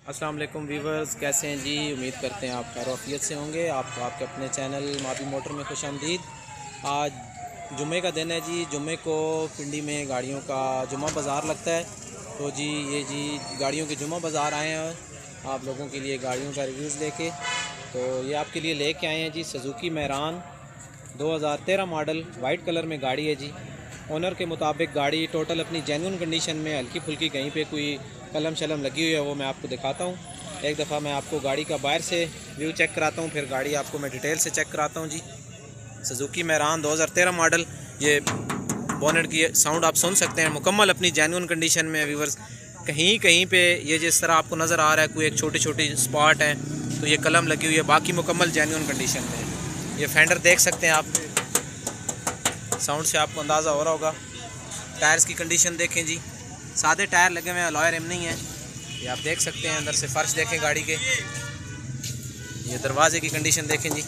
अस्सलाम वालेकुम वीवर्स, कैसे हैं जी। उम्मीद करते हैं आप खैरियत से होंगे। आपको आपके अपने चैनल मावी मोटर में खुश आमदीद। आज जुम्मे का दिन है जी। जुम्मे को पिंडी में गाड़ियों का जुम्मा बाज़ार लगता है। तो जी ये जी गाड़ियों के जुम्मा बाज़ार आए हैं आप लोगों के लिए गाड़ियों का रिव्यूज़ लेके। तो ये आपके लिए लेके आए हैं जी Suzuki Mehran 2013 model, white colour में गाड़ी है जी। ओनर के मुताबिक गाड़ी टोटल अपनी जेन्युइन कंडीशन में, हल्की फुल्की कहीं पे कोई कलम शलम लगी हुई है वो मैं आपको दिखाता हूँ। एक दफ़ा मैं आपको गाड़ी का बाहर से व्यू चेक कराता हूँ, फिर गाड़ी आपको मैं डिटेल से चेक कराता हूँ जी। Suzuki Mehran 2013 model. ये बोनेट की साउंड आप सुन सकते हैं, मुकम्मल अपनी जेन्युइन कंडीशन में व्यूअर्स। कहीं कहीं पे ये जिस तरह आपको नज़र आ रहा है कोई एक छोटी छोटी स्पॉट है तो ये कलम लगी हुई है, बाकी मुकम्मल जेन्युइन कंडीशन में। ये फेंडर देख सकते हैं आप, साउंड से आपको अंदाज़ा हो रहा होगा। टायर्स की कंडीशन देखें जी, सादे टायर लगे हुए हैं, अलॉय रिम नहीं है। ये आप देख सकते हैं। अंदर से फर्श देखें गाड़ी के। ये दरवाजे की कंडीशन देखें जी,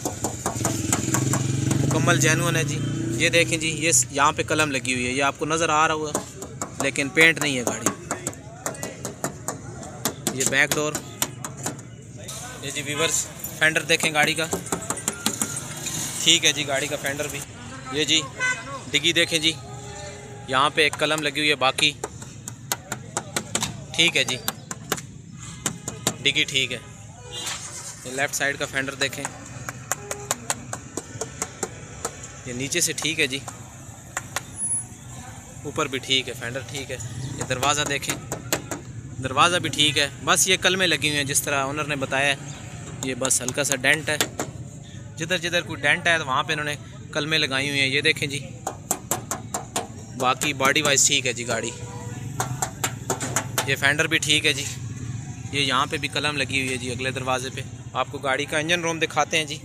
मुकम्मल जेन्युइन है जी। ये देखें जी, ये यहाँ पे कलम लगी हुई है, ये आपको नज़र आ रहा होगा लेकिन पेंट नहीं है गाड़ी। ये बैक डोर। ये जी वीवर्स फेंडर देखें गाड़ी का, ठीक है जी गाड़ी का फेंडर भी। ये जी डिग्गी देखें जी, यहाँ पे एक कलम लगी हुई है, बाकी ठीक है जी, डिग्गी ठीक है। ये लेफ़्ट साइड का फेंडर देखें, ये नीचे से ठीक है जी, ऊपर भी ठीक है, फेंडर ठीक है। ये दरवाज़ा देखें, दरवाज़ा भी ठीक है, बस ये कलमें लगी हुई हैं जिस तरह ओनर ने बताया। ये बस हल्का सा डेंट है, जिधर जिधर कोई डेंट है तो वहाँ पे इन्होंने कलमें लगाई हुई हैं। ये देखें जी, बाकी बॉडी वाइज ठीक है जी गाड़ी। ये फेंडर भी ठीक है जी। ये यहाँ पे भी कलम लगी हुई है जी अगले दरवाजे पे। आपको गाड़ी का इंजन रूम दिखाते हैं जी।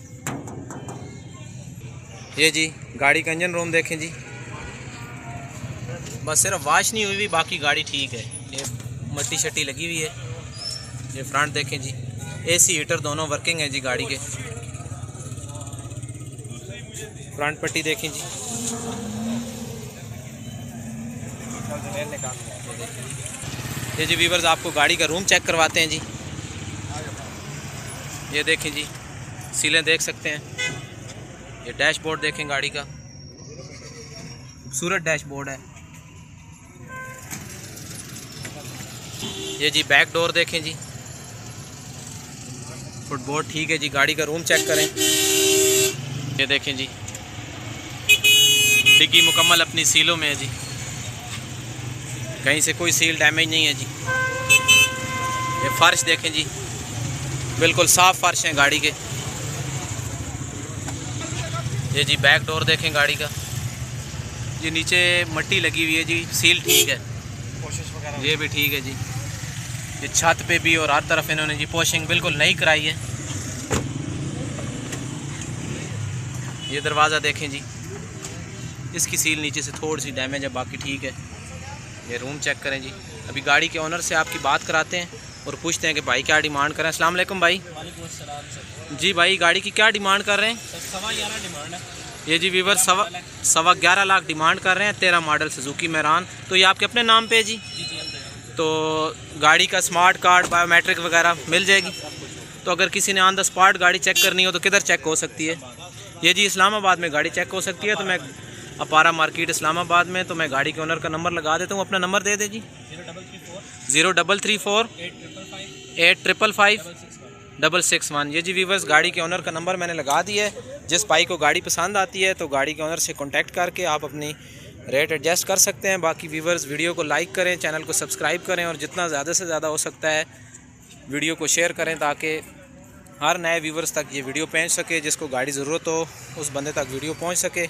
ये जी गाड़ी का इंजन रूम देखें जी, बस सिर्फ वाश नहीं हुई हुई, बाकी गाड़ी ठीक है। ये मट्टी शट्टी लगी हुई है। ये फ्रंट देखें जी, एसी हीटर दोनों वर्किंग है जी गाड़ी के। फ्रंट पट्टी देखें जी, ये जी वीवर्स आपको गाड़ी का रूम चेक करवाते हैं जी। ये देखें जी, सीलें देख सकते हैं। ये डैशबोर्ड देखें गाड़ी का, खूबसूरत डैशबोर्ड है। ये जी बैक डोर देखें जी, फुटबोर्ड ठीक है जी। गाड़ी का रूम चेक करें, ये देखें जी, डिग्गी मुकम्मल अपनी सीलों में है जी, कहीं से कोई सील डैमेज नहीं है जी। ये फर्श देखें जी, बिल्कुल साफ़ फर्श हैं गाड़ी के। ये जी बैक डोर देखें गाड़ी का, ये नीचे मट्टी लगी हुई है जी, सील ठीक है, ये भी ठीक है जी। ये छत पे भी और हर तरफ इन्होंने जी पॉशिंग बिल्कुल नई कराई है। ये दरवाज़ा देखें जी, इसकी सील नीचे से थोड़ी सी डैमेज है, बाकी ठीक है। ये रूम चेक करें जी। अभी गाड़ी के ओनर से आपकी बात कराते हैं और पूछते हैं कि भाई क्या डिमांड करें। अस्सलाम वालेकुम भाई। वालेकुम सलाम जी भाई गाड़ी की क्या डिमांड कर रहे हैं? सर 11.5 डिमांड है। ये जी वीवर 11.25 लाख डिमांड कर रहे हैं। 13 मॉडल सुजुकी मेहरान। तो ये आपके अपने नाम पे है जी? जी तो गाड़ी का स्मार्ट कार्ड, बायोमेट्रिक वगैरह मिल जाएगी? तो अगर किसी ने ऑन द स्पॉट गाड़ी चेक करनी हो तो किधर चेक हो सकती है? ये जी इस्लामाबाद में गाड़ी चेक हो सकती है। तो मैं अपारा मार्केट इस्लामाबाद में, तो मैं गाड़ी के ओनर का नंबर लगा देता हूँ। अपना नंबर दे दे जी। 0334 855 661। ये जी वीवर्स गाड़ी के ओनर का नंबर मैंने लगा दिया है। जिस भाई को गाड़ी पसंद आती है तो गाड़ी के ओनर से कांटेक्ट करके आप अपनी रेट एडजस्ट कर सकते हैं। बाकी वीवर्स वीडियो को लाइक करें, चैनल को सब्सक्राइब करें और जितना ज़्यादा से ज़्यादा हो सकता है वीडियो को शेयर करें ताकि हर नए व्यूवर्स तक ये वीडियो पहुंच सके। जिसको गाड़ी ज़रूरत हो उस बंदे तक वीडियो पहुंच सके।